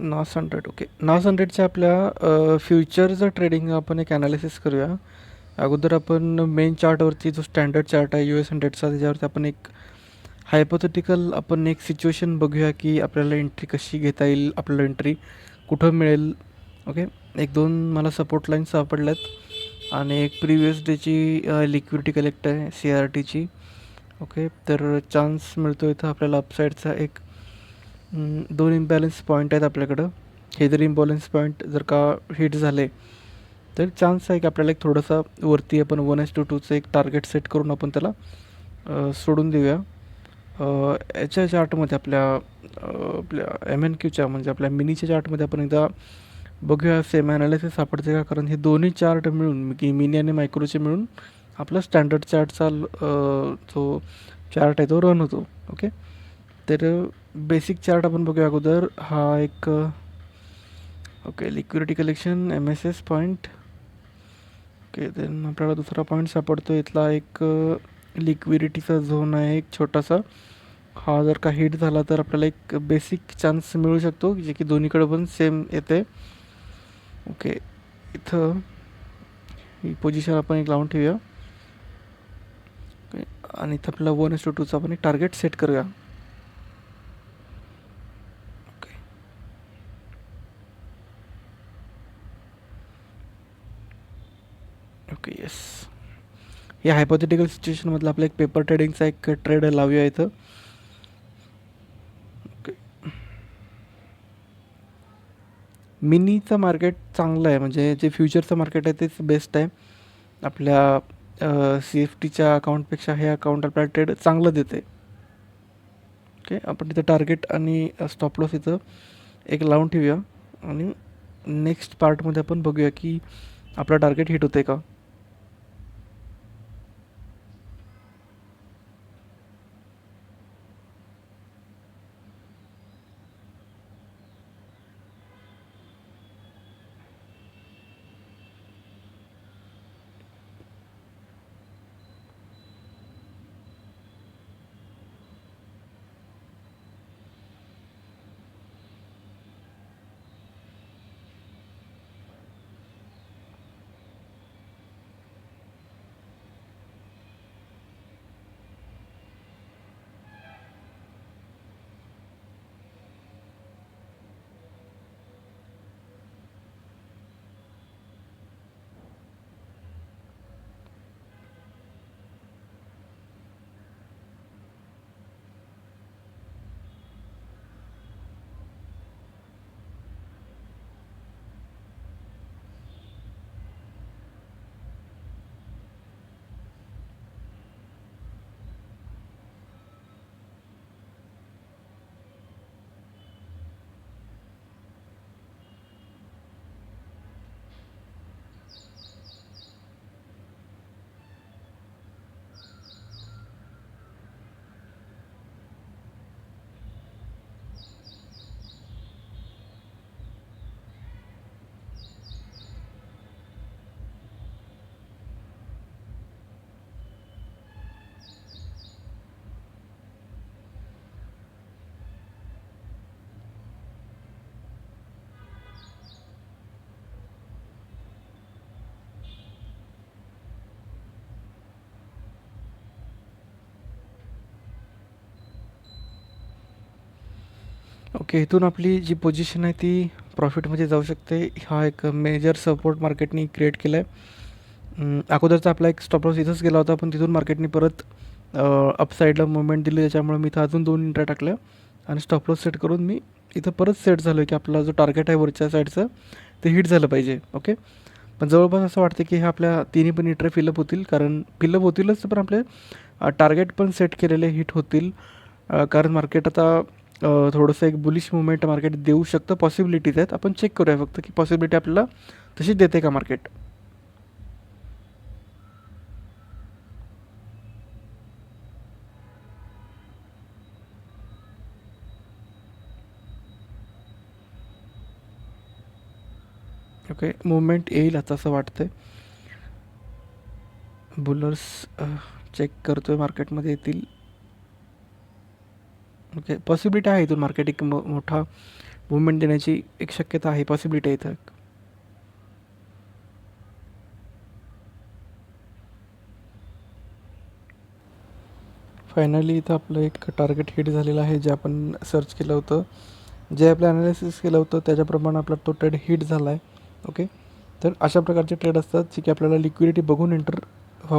नास 100. ओके, नास 100च्या आपल्या फ्युचरचं ट्रेडिंग आपण एक ॲनालिसिस करूया. अगोदर आपण मेन चार्टवरती जो स्टँडर्ड चार्ट आहे US 100चा, त्याच्यावरती आपण एक हायपोथेटिकल आपण एक सिच्युएशन बघूया की आपल्याला एंट्री कशी घेता येईल, आपल्याला एंट्री कुठं मिळेल. ओके, एक दोन मला सपोर्ट लाईन सापडल्यात आणि एक प्रिवियस डेची लिक्विडिटी कलेक्ट आहे CRTची. ओके, तर चान्स मिळतो इथं आपल्याला अपसाईडचा. एक दोन इम्बॅलन्स पॉईंट आहेत आपल्याकडं. हे जर इम्बॅलन्स पॉईंट जर का हिट झाले तर चान्स आहे की आपल्याला एक थोडंसं वरती आपण 1:2चं एक टार्गेट सेट करून आपण त्याला सोडून देऊया. याच्या चार्टमध्ये आपल्या MNQच्या म्हणजे आपल्या मिनीच्या चार्टमध्ये आपण एकदा बघूया सेम ॲनालिसिस सापडते का. कारण हे दोन्ही चार्ट मिळून की मिनी आणि मायक्रोचे मिळून आपला स्टँडर्ड चार्टचा जो चार्ट आहे तो रन होतो. ओके, तर बेसिक चार्ट आपण बघूया अगोदर. हा एक okay liquidity collection MSS point. Okay, then आपल्याला दुसरा पॉईंट सापडतो इथला एक लिक्विडिटीचा झोन आहे एक छोटासा. हा जर का हिट झाला तर आपल्याला एक बेसिक चान्स मिळू शकतो जे की दोन्हीकडे पण सेम येते. ओके, इथं ही पोझिशन आपण एक लावून ठेवूया. ओके, आणि इथं आपल्याला 1:2चा आपण एक टार्गेट सेट करूया. ओके, ओके येस, या हायपोथेटिकल सिच्युएशनमधला आपला एक पेपर ट्रेडिंगचा एक ट्रेड लावूया इथं. ओके, मिनीचं मार्केट चांगलं आहे, म्हणजे जे फ्युचरचं मार्केट आहे तेच बेस्ट आहे. आपल्या CFTच्या अकाउंटपेक्षा हे अकाउंट आपल्याला ट्रेड चांगलं देते. ओके, आपण तिथं टार्गेट आणि स्टॉप लॉस इथं एक लावून ठेवूया आणि नेक्स्ट पार्टमध्ये आपण बघूया की आपला टार्गेट हिट होते का. ओके, इथून आपली जी पोझिशन आहे ती प्रॉफिटमध्ये जाऊ शकते. हा एक मेजर सपोर्ट मार्केटनी क्रिएट केला आहे. अगोदरचा आपला एक स्टॉप लॉस इथंच गेला होता, पण तिथून मार्केटनी परत अपसाईडला मुवमेंट दिली, त्याच्यामुळे मी इथं अजून 2 एंट्र्या टाकल्या आणि स्टॉप लॉस सेट करून मी इथं परत सेट झालो आहे की आपला जो टार्गेट आहे वरच्या साईडचं ते हिट झालं पाहिजे. ओके, पण जवळपास असं वाटतं की हे आपल्या तिन्ही पण एंट्र्या फिलअप होतील, कारण फिलअप होतीलच पण आपले टार्गेट पण सेट केलेले हिट होतील. कारण मार्केट आता थोडंसं एक बुलिश मुवमेंट मार्केट देऊ शकतं. पॉसिबिलिटीज आहेत, आपण चेक करूया फक्त की पॉसिबिलिटी आपल्याला तशी देते का मार्केट. ओके, मुवमेंट येईल आता असं वाटतंय. बुलर्स चेक करतोय मार्केटमध्ये येतील. ओके, पॉसिबिलिटी आहे इथून मार्केट एक मोठा मुवमेंट देण्याची एक शक्यता आहे, पॉसिबिलिटी आहे इथं. फायनली इथं आपलं एक टार्गेट हिट झालेलं आहे, जे आपण सर्च केलं होतं, जे आपलं ॲनालिसिस केलं होतं त्याच्याप्रमाणे आपला तो ट्रेड हिट झाला आहे. ओके, तर अशा प्रकारचे ट्रेड असतात जे की आपल्याला लिक्विडिटी बघून एंटर